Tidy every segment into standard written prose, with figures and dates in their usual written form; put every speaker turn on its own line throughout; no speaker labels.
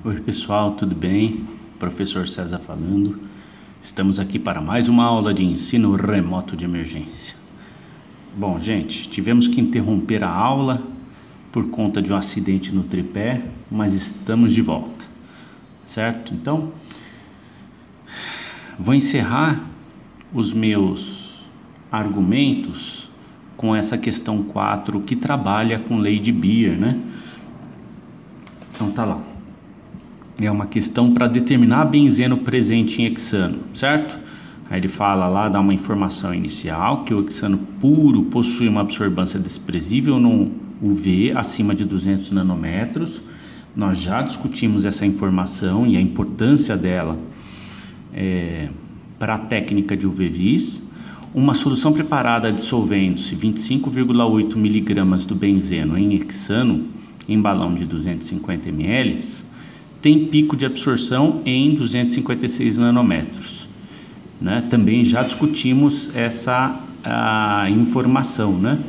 Oi pessoal, tudo bem? Professor César falando. Estamos aqui para mais uma aula de ensino remoto de emergência. Bom, gente, tivemos que interromper a aula por conta de um acidente no tripé, mas estamos de volta, certo? Então, vou encerrar os meus argumentos com essa questão 4 que trabalha com lei de Beer, né? Então tá lá. É uma questão para determinar benzeno presente em hexano, certo? Aí ele fala lá, dá uma informação inicial, que o hexano puro possui uma absorvância desprezível no UV acima de 200 nanômetros. Nós já discutimos essa informação e a importância dela para a técnica de UV-Vis. Uma solução preparada dissolvendo-se 25,8 mg do benzeno em hexano, em balão de 250 ml, tem pico de absorção em 256 nanômetros, né? Também já discutimos essa informação, né?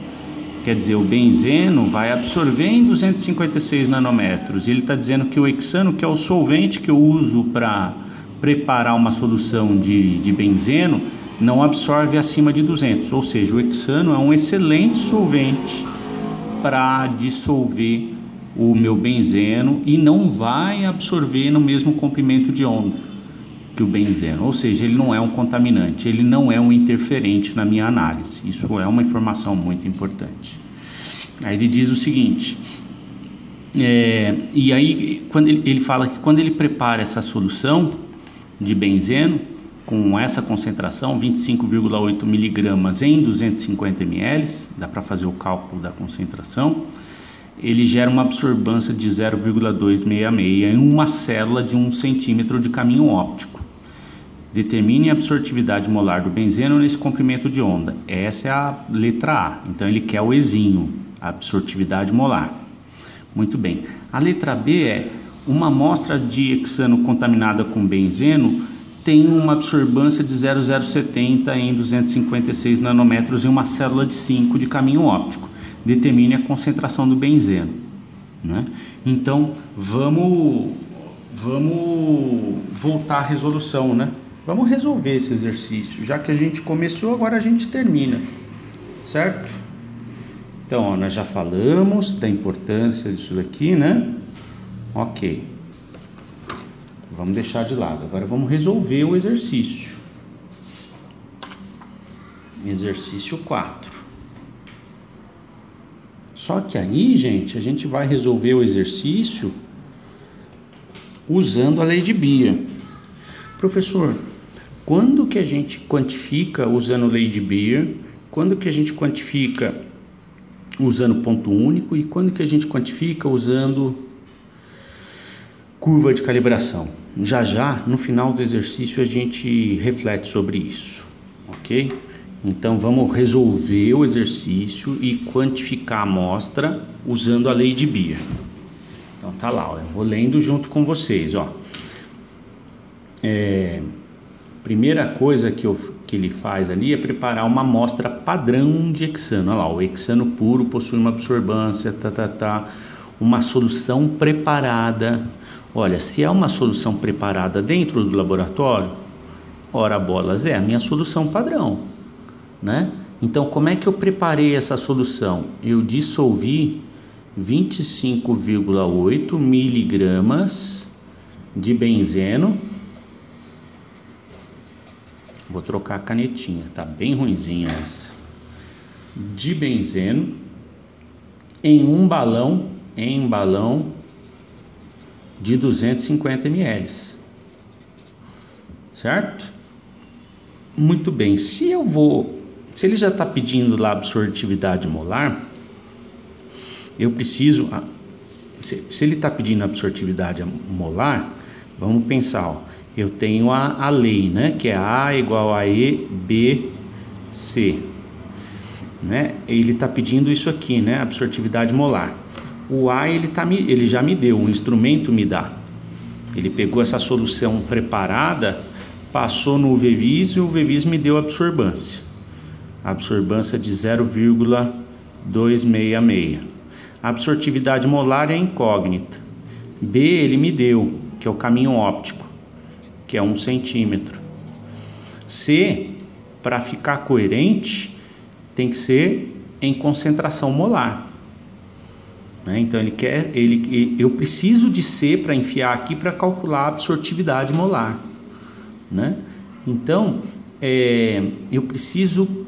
Quer dizer, o benzeno vai absorver em 256 nanômetros. Ele está dizendo que o hexano, que é o solvente que eu uso para preparar uma solução de benzeno, não absorve acima de 200. Ou seja, o hexano é um excelente solvente para dissolver o meu benzeno e não vai absorver no mesmo comprimento de onda que o benzeno, ou seja, ele não é um contaminante, ele não é um interferente na minha análise. Isso é uma informação muito importante. Aí ele diz o seguinte, e aí quando ele fala que quando ele prepara essa solução de benzeno com essa concentração, 25,8 mg em 250 ml, dá para fazer o cálculo da concentração, ele gera uma absorvância de 0,266 em uma célula de 1 centímetro de caminho óptico. Determine a absortividade molar do benzeno nesse comprimento de onda. Essa é a letra A. Então ele quer o Ezinho, a absortividade molar. Muito bem. A letra B é uma amostra de hexano contaminada com benzeno tem uma absorvância de 0,070 em 256 nanômetros em uma célula de 5 de caminho óptico. Determine a concentração do benzeno, né? Então vamos voltar à resolução, né? Vamos resolver esse exercício, já que a gente começou, agora a gente termina, certo? Então, ó, nós já falamos da importância disso daqui, né? Ok, vamos deixar de lado. Agora vamos resolver o exercício. Exercício 4. Só que aí, gente, a gente vai resolver o exercício usando a lei de Beer. Professor, quando que a gente quantifica usando lei de Beer? Quando que a gente quantifica usando ponto único? E quando que a gente quantifica usando curva de calibração? Já, no final do exercício, a gente reflete sobre isso, ok? Então vamos resolver o exercício e quantificar a amostra usando a lei de Beer. Então tá lá, ó, eu vou lendo junto com vocês, ó. Primeira coisa que ele faz ali é preparar uma amostra padrão de hexano. Olha lá, o hexano puro possui uma absorvância, uma solução preparada. Olha, se é uma solução preparada dentro do laboratório, ora bolas, é a minha solução padrão, né? Então, como é que eu preparei essa solução? Eu dissolvi 25,8 miligramas de benzeno. Vou trocar a canetinha, tá bem ruinzinha essa. De benzeno em um balão, de 250 ml. Certo? Muito bem. Se ele já está pedindo lá absortividade molar, eu preciso, se ele está pedindo absortividade molar, vamos pensar, ó, eu tenho a lei, né, que é A igual a E, B, C, né? Ele está pedindo isso aqui, né, absortividade molar. O A ele já me deu, o instrumento me dá. Ele pegou essa solução preparada, passou no UV-Vis e o UV-Vis me deu a absorvância. A absorvância de 0,266. A absortividade molar é incógnita. B ele me deu, que é o caminho óptico, que é 1 centímetro. C, para ficar coerente, tem que ser em concentração molar, né? Então eu preciso de C para enfiar aqui para calcular a absortividade molar, né? Então eu preciso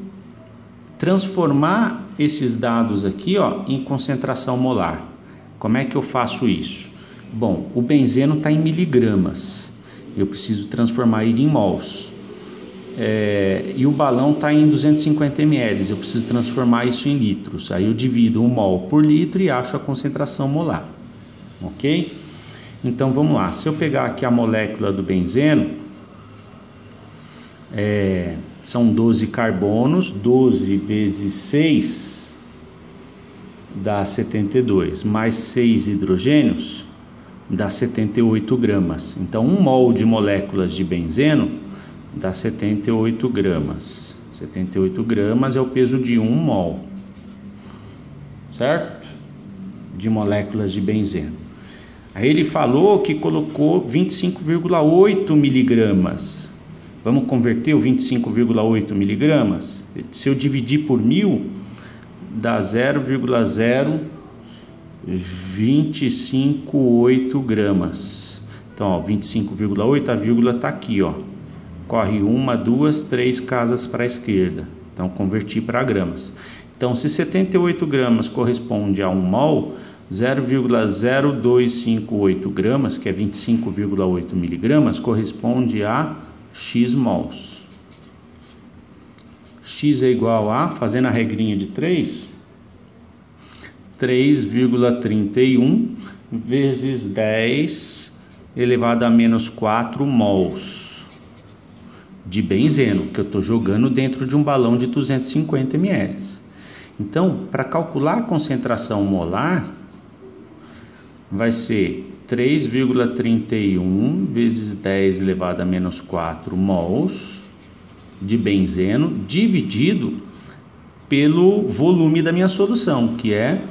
transformar esses dados aqui, ó, em concentração molar. Como é que eu faço isso? Bom, o benzeno está em miligramas, eu preciso transformar ele em mols. E o balão está em 250 ml, eu preciso transformar isso em litros. Aí eu divido 1 mol por litro e acho a concentração molar, ok? Então vamos lá, se eu pegar aqui a molécula do benzeno, são 12 carbonos, 12 vezes 6 dá 72, mais 6 hidrogênios dá 78 gramas. Então 1 mol de moléculas de benzeno dá 78 gramas. 78 gramas é o peso de 1 mol, certo? De moléculas de benzeno. Aí ele falou que colocou 25,8 miligramas. Vamos converter o 25,8 miligramas? Se eu dividir por 1000, dá 0,0258 gramas. Então, ó, 25,8, a vírgula está aqui, ó. Corre 1, 2, 3 casas para a esquerda. Então, converti para gramas. Então, se 78 gramas corresponde a 1 mol, 0,0258 gramas, que é 25,8 miligramas, corresponde a X mols. X é igual a, fazendo a regrinha de 3,31 vezes 10 elevado a menos 4 mols de benzeno, que eu estou jogando dentro de um balão de 250 ml. Então, para calcular a concentração molar, vai ser 3,31 vezes 10 elevado a menos 4 mols de benzeno, dividido pelo volume da minha solução, que é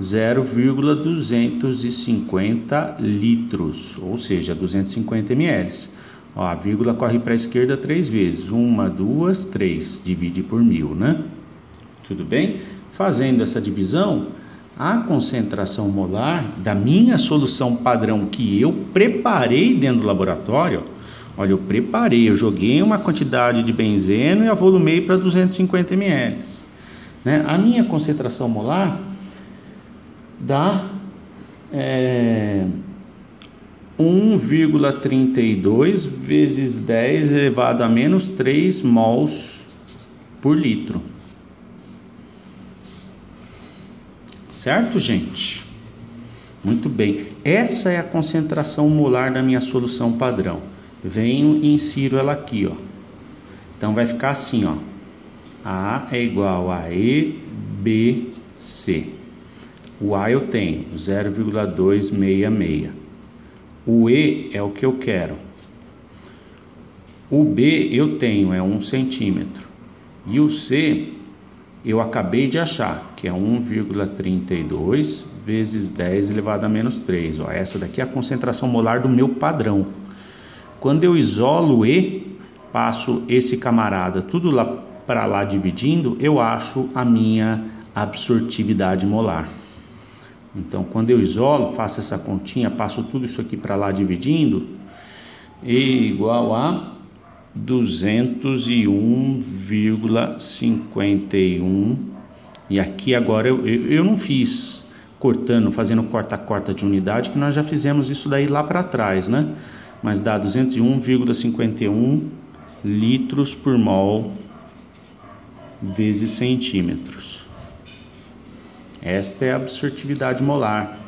0,250 litros, ou seja, 250 ml. Ó, a vírgula corre para a esquerda 3 vezes. 1, 2, 3. Divide por 1000, né? Tudo bem? Fazendo essa divisão, a concentração molar da minha solução padrão que eu preparei dentro do laboratório, olha, eu joguei uma quantidade de benzeno e avolumei para 250 ml. Né? A minha concentração molar dá 1,32 vezes 10 elevado a menos 3 mols por litro. Certo, gente? Muito bem. Essa é a concentração molar da minha solução padrão. Venho e insiro ela aqui, ó. Então vai ficar assim, ó. A é igual a E, B, C. O A eu tenho 0,266. O E é o que eu quero. O B eu tenho, é 1 centímetro. E o C eu acabei de achar, que é 1,32 vezes 10 elevado a menos 3. Ó, essa daqui é a concentração molar do meu padrão. Quando eu isolo o E, passo esse camarada tudo lá para lá dividindo, eu acho a minha absortividade molar. Então, quando eu isolo, faço essa continha, passo tudo isso aqui para lá dividindo, E igual a 201,51. E aqui agora eu não fiz cortando, fazendo corta-corta de unidade, que nós já fizemos isso daí lá para trás, né? Mas dá 201,51 litros por mol vezes centímetros. Esta é a absortividade molar,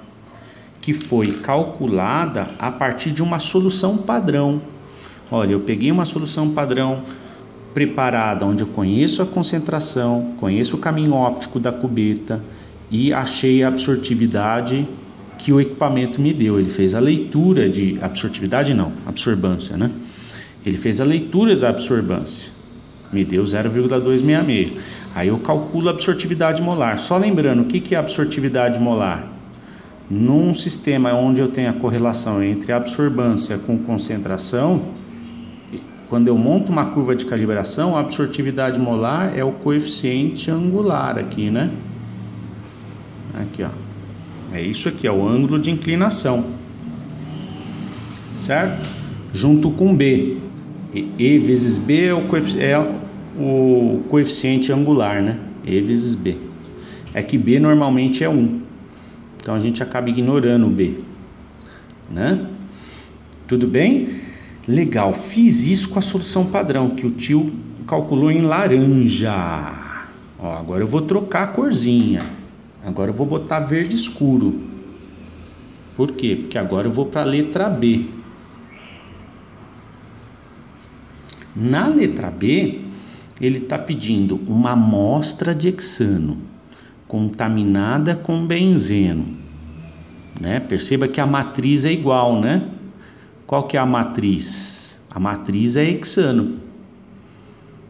que foi calculada a partir de uma solução padrão. Olha, eu peguei uma solução padrão preparada, onde eu conheço a concentração, conheço o caminho óptico da cubeta e achei a absortividade que o equipamento me deu. Ele fez a leitura de absorbância, né? Ele fez a leitura da absorbância, me deu 0,266. Aí eu calculo a absortividade molar. Só lembrando, o que é a absortividade molar? Num sistema onde eu tenho a correlação entre absorbância com concentração, quando eu monto uma curva de calibração, a absortividade molar é o coeficiente angular aqui, né? Aqui, ó. É isso aqui, é o ângulo de inclinação, certo? Junto com B. E vezes B é o coeficiente angular, né? E vezes B. É que B normalmente é 1. Então a gente acaba ignorando o B, né? Tudo bem? Legal. Fiz isso com a solução padrão que o tio calculou em laranja. Ó, agora eu vou trocar a corzinha. Agora eu vou botar verde escuro. Por quê? Porque agora eu vou para a letra B. Na letra B, ele está pedindo uma amostra de hexano contaminada com benzeno, né? Perceba que a matriz é igual, né? Qual que é a matriz? A matriz é hexano.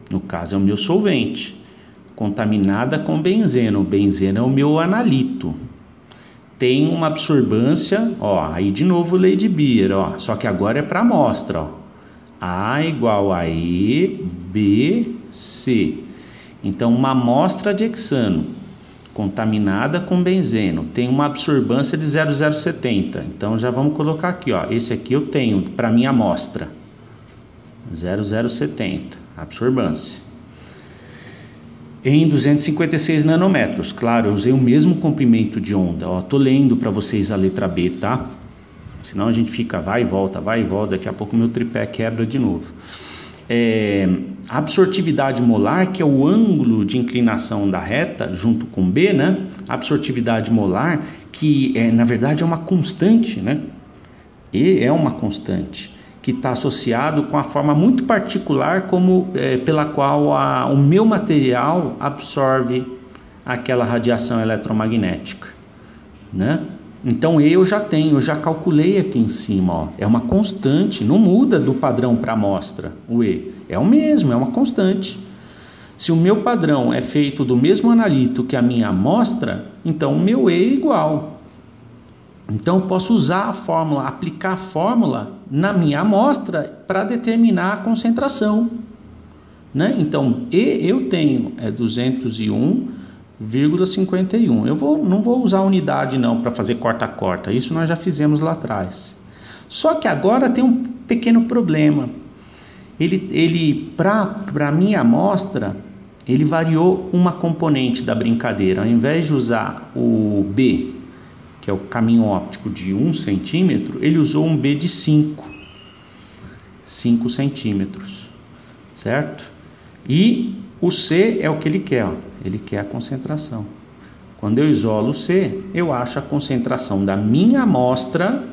No caso é o meu solvente. Contaminada com benzeno. O benzeno é o meu analito. Tem uma absorbância, ó, aí de novo lei de Beer, ó, só que agora é para amostra, ó. A igual a E, B, C. Então, uma amostra de hexano contaminada com benzeno tem uma absorbância de 0,070. Então, já vamos colocar aqui, ó. Esse aqui eu tenho para minha amostra. 0,070, absorbância. Em 256 nanômetros. Claro, eu usei o mesmo comprimento de onda. Ó, tô lendo para vocês a letra B, tá? Senão a gente fica vai e volta, daqui a pouco meu tripé quebra de novo. A absortividade molar, que é o ângulo de inclinação da reta, junto com B, né? A absortividade molar, que na verdade é uma constante, né? E é uma constante, que está associado com a forma muito particular pela qual o meu material absorve aquela radiação eletromagnética, né? Então eu já calculei aqui em cima, ó, é uma constante, não muda do padrão para a amostra, o E, é o mesmo, é uma constante. Se o meu padrão é feito do mesmo analito que a minha amostra, então o meu E é igual. Então eu posso usar a fórmula, aplicar a fórmula na minha amostra para determinar a concentração, né? Então E eu tenho 201,51. Não vou usar unidade não para fazer corta-corta, isso nós já fizemos lá atrás. Só que agora tem um pequeno problema. Ele para a minha amostra, ele variou uma componente da brincadeira. Ao invés de usar o B, que é o caminho óptico de 1 centímetro, ele usou um B de 5 centímetros, certo? E o C é o que ele quer, ó. Ele quer a concentração. Quando eu isolo o C, eu acho a concentração da minha amostra,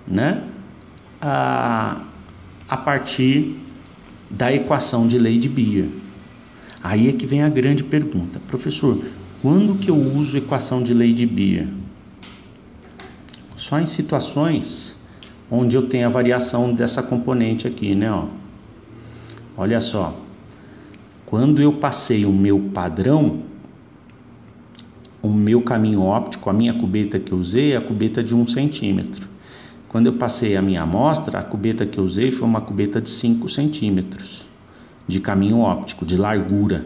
né, a partir da equação de lei de Beer. Aí é que vem a grande pergunta. Professor, quando que eu uso equação de lei de Beer? Só em situações onde eu tenho a variação dessa componente aqui, né, ó. Olha só. Quando eu passei o meu padrão, o meu caminho óptico, a minha cubeta que eu usei é a cubeta de 1 centímetro. Quando eu passei a minha amostra, a cubeta que eu usei foi uma cubeta de 5 centímetros de caminho óptico, de largura,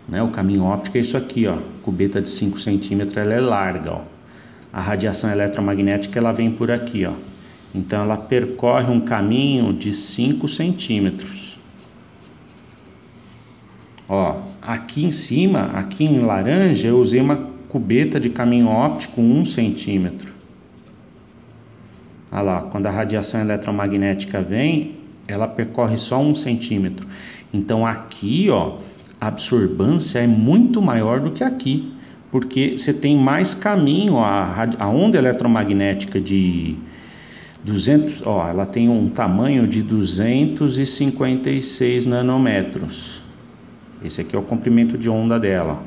né? O caminho óptico é isso aqui, ó. Cubeta de 5 centímetros, ela é larga, ó. A radiação eletromagnética, ela vem por aqui, ó. Então ela percorre um caminho de 5 centímetros. Ó, aqui em cima, aqui em laranja, eu usei uma cubeta de caminho óptico 1 centímetro. Olha lá, quando a radiação eletromagnética vem, ela percorre só 1 centímetro. Então aqui, ó, a absorbância é muito maior do que aqui, porque você tem mais caminho, a onda eletromagnética de 200, ó, ela tem um tamanho de 256 nanômetros. Esse aqui é o comprimento de onda dela,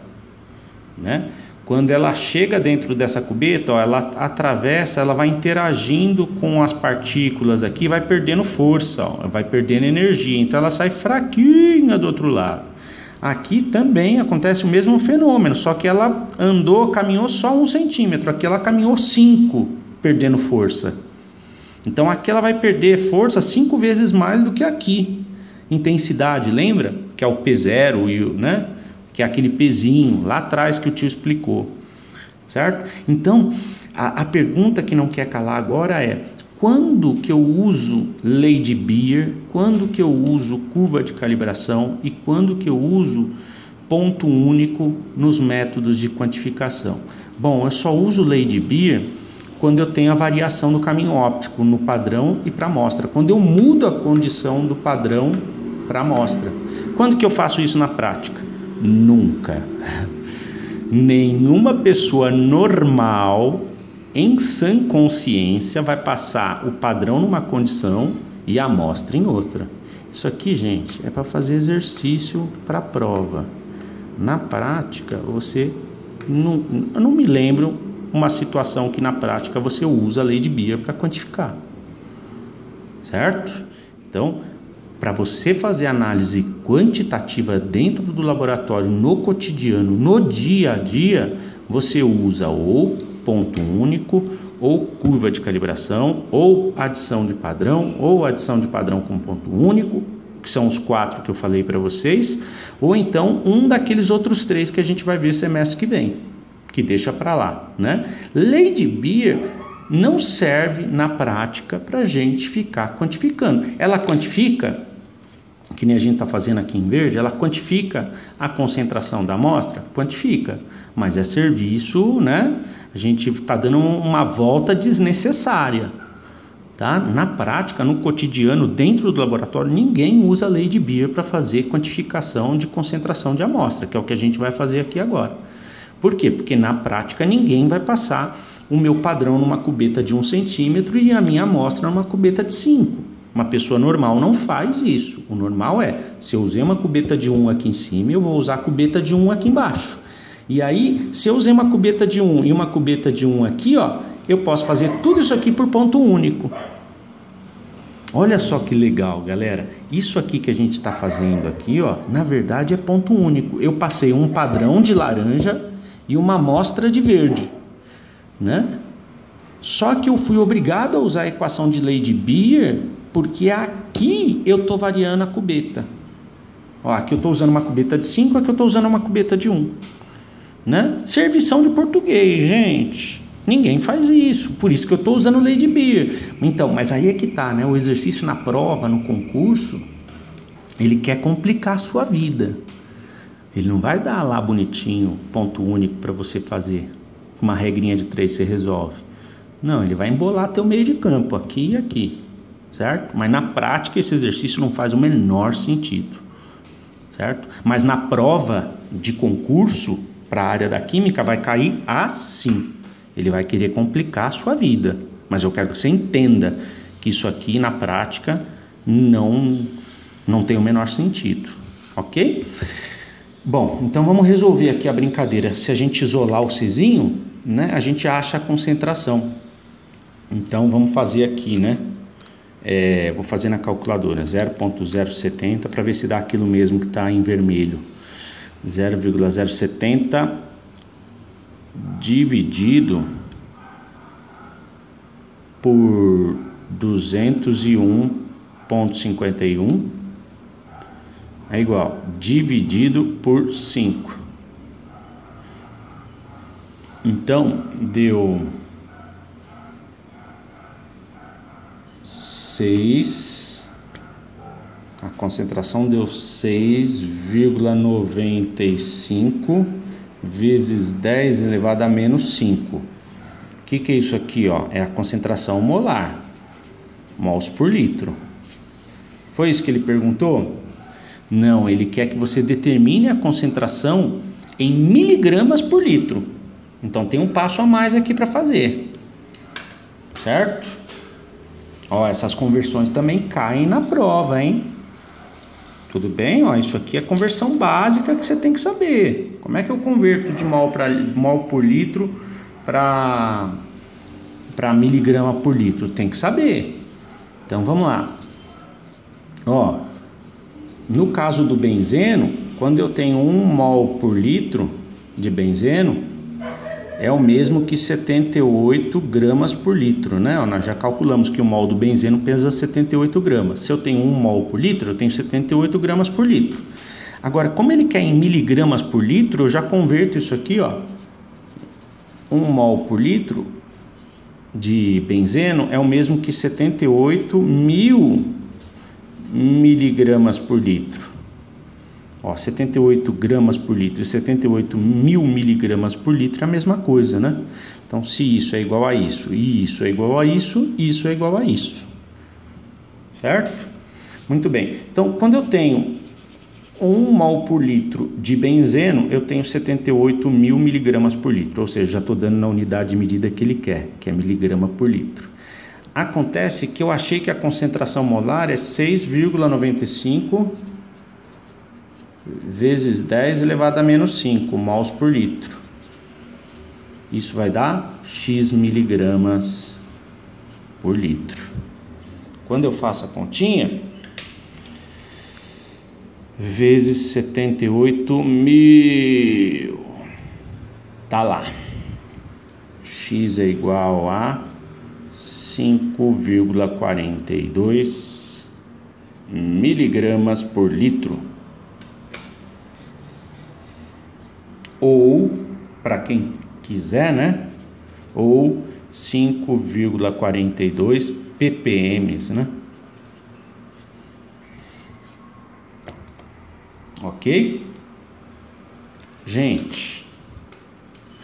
né? Quando ela chega dentro dessa cubeta, ó, ela atravessa, ela vai interagindo com as partículas aqui, vai perdendo força, ó, vai perdendo energia, então ela sai fraquinha do outro lado.
Aqui também acontece o mesmo fenômeno, só que ela caminhou só 1 centímetro, aqui ela caminhou 5, perdendo força. Então aqui ela vai perder força 5 vezes mais do que aqui. Intensidade, lembra? Que é o P0, né? Que é aquele pezinho lá atrás que o tio explicou, certo? Então, a pergunta que não quer calar agora é: quando que eu uso lei de Beer, quando que eu uso curva de calibração e quando que eu uso ponto único nos métodos de quantificação? Bom, eu só uso lei de Beer quando eu tenho a variação do caminho óptico no padrão e para a amostra, quando eu mudo a condição do padrão para a amostra. Quando que eu faço isso na prática? Nunca. Nenhuma pessoa normal, em sã consciência, vai passar o padrão numa condição e a amostra em outra. Isso aqui, gente, é para fazer exercício para a prova. Na prática, você eu não me lembro uma situação que na prática você usa a lei de Beer para quantificar, certo? Então, para você fazer análise quantitativa dentro do laboratório, no cotidiano, no dia a dia, você usa ou ponto único, ou curva de calibração, ou adição de padrão, ou adição de padrão com ponto único, que são os 4 que eu falei para vocês, ou então um daqueles outros 3 que a gente vai ver semestre que vem, que deixa para lá, né? Lei de Beer não serve na prática para a gente ficar quantificando. Ela quantifica, que nem a gente está fazendo aqui em verde, ela quantifica a concentração da amostra? Quantifica, mas é serviço, né? A gente está dando uma volta desnecessária, tá? Na prática, no cotidiano, dentro do laboratório, ninguém usa a lei de Beer para fazer quantificação de concentração de amostra, que é o que a gente vai fazer aqui agora. Por quê? Porque na prática ninguém vai passar o meu padrão numa cubeta de 1 centímetro e a minha amostra numa cubeta de 5. Uma pessoa normal não faz isso. O normal é, se eu usei uma cubeta de 1 aqui em cima, eu vou usar a cubeta de 1 aqui embaixo. E aí, se eu usei uma cubeta de 1 e uma cubeta de 1 aqui, ó, eu posso fazer tudo isso aqui por ponto único. Olha só que legal, galera. Isso aqui que a gente está fazendo aqui, ó, na verdade é ponto único. Eu passei um padrão de laranja e uma amostra de verde, né? Só que eu fui obrigado a usar a equação de lei de Beer, porque aqui eu estou variando a cubeta. Ó, aqui eu estou usando uma cubeta de 5, aqui eu estou usando uma cubeta de 1. Né? Servição de português, gente. Ninguém faz isso. Por isso que eu estou usando lei de Beer. Então, mas aí é que tá, né? O exercício na prova, no concurso, ele quer complicar a sua vida. Ele não vai dar lá bonitinho, ponto único para você fazer. Uma regrinha de 3 você resolve. Não, ele vai embolar teu meio de campo, aqui e aqui, certo? Mas na prática esse exercício não faz o menor sentido, certo? Mas na prova de concurso, para a área da química, vai cair assim. Ele vai querer complicar a sua vida. Mas eu quero que você entenda que isso aqui na prática não tem o menor sentido, ok? Bom, então vamos resolver aqui a brincadeira. Se a gente isolar o Czinho, né, a gente acha a concentração. Então vamos fazer aqui, né? Vou fazer na calculadora 0,070 para ver se dá aquilo mesmo que está em vermelho. 0,070 dividido por 201,51 é igual dividido por 5. Então deu 6, a concentração deu 6,95 vezes 10 elevado a menos 5. O que é isso aqui, ó? É a concentração molar, mols por litro. Foi isso que ele perguntou? Não, ele quer que você determine a concentração em miligramas por litro. Então tem um passo a mais aqui para fazer, certo? Ó, essas conversões também caem na prova, hein? Tudo bem? Ó, isso aqui é conversão básica que você tem que saber. Como é que eu converto de mol por litro para miligrama por litro? Tem que saber. Então vamos lá. Ó, no caso do benzeno, quando eu tenho 1 mol por litro de benzeno, é o mesmo que 78 gramas por litro, né? Nós já calculamos que o mol do benzeno pesa 78 gramas. Se eu tenho 1 mol por litro, eu tenho 78 gramas por litro. Agora, como ele quer em miligramas por litro, eu já converto isso aqui, ó. 1 mol por litro de benzeno é o mesmo que 78 mil miligramas por litro. Ó, 78 gramas por litro e 78 mil miligramas por litro é a mesma coisa, né? Então, se isso é igual a isso, e isso é igual a isso, isso é igual a isso. Certo? Muito bem. Então, quando eu tenho 1 mol por litro de benzeno, eu tenho 78 mil miligramas por litro. Ou seja, já estou dando na unidade de medida que ele quer, que é miligrama por litro. Acontece que eu achei que a concentração molar é 6,95 vezes 10 elevado a menos 5 mols por litro. Isso vai dar X miligramas por litro. Quando eu faço a continha, vezes 78 mil, tá lá. X é igual a 5,42 miligramas por litro. Ou, para quem quiser, né? Ou 5,42 ppm, né? Ok? Gente,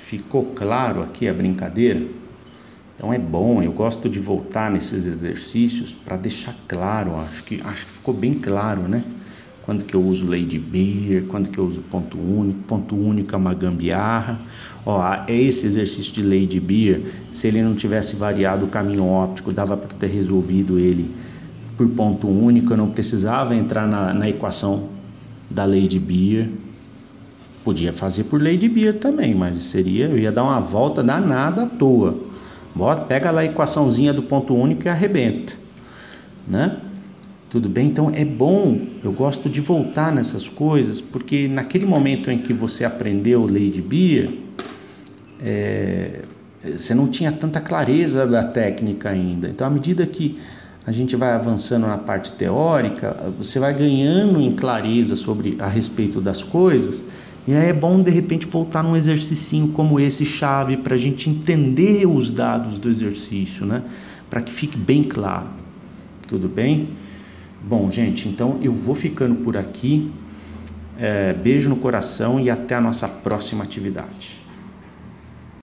ficou claro aqui a brincadeira? Então é bom, eu gosto de voltar nesses exercícios para deixar claro, acho que ficou bem claro, né? Quando que eu uso lei de Beer, quando que eu uso ponto único é uma gambiarra. Ó, é esse exercício de lei de Beer, se ele não tivesse variado o caminho óptico, dava para ter resolvido ele por ponto único, eu não precisava entrar na equação da lei de Beer. Podia fazer por lei de Beer também, mas eu ia dar uma volta danada à toa. Pega lá a equaçãozinha do ponto único e arrebenta, né? Tudo bem? Então é bom, eu gosto de voltar nessas coisas, porque naquele momento em que você aprendeu lei de Beer, você não tinha tanta clareza da técnica ainda. Então, à medida que a gente vai avançando na parte teórica, você vai ganhando em clareza a respeito das coisas, e aí é bom de repente voltar num exercício como esse chave para a gente entender os dados do exercício, né? Para que fique bem claro. Tudo bem? Bom, gente, então eu vou ficando por aqui. Beijo no coração e até a nossa próxima atividade.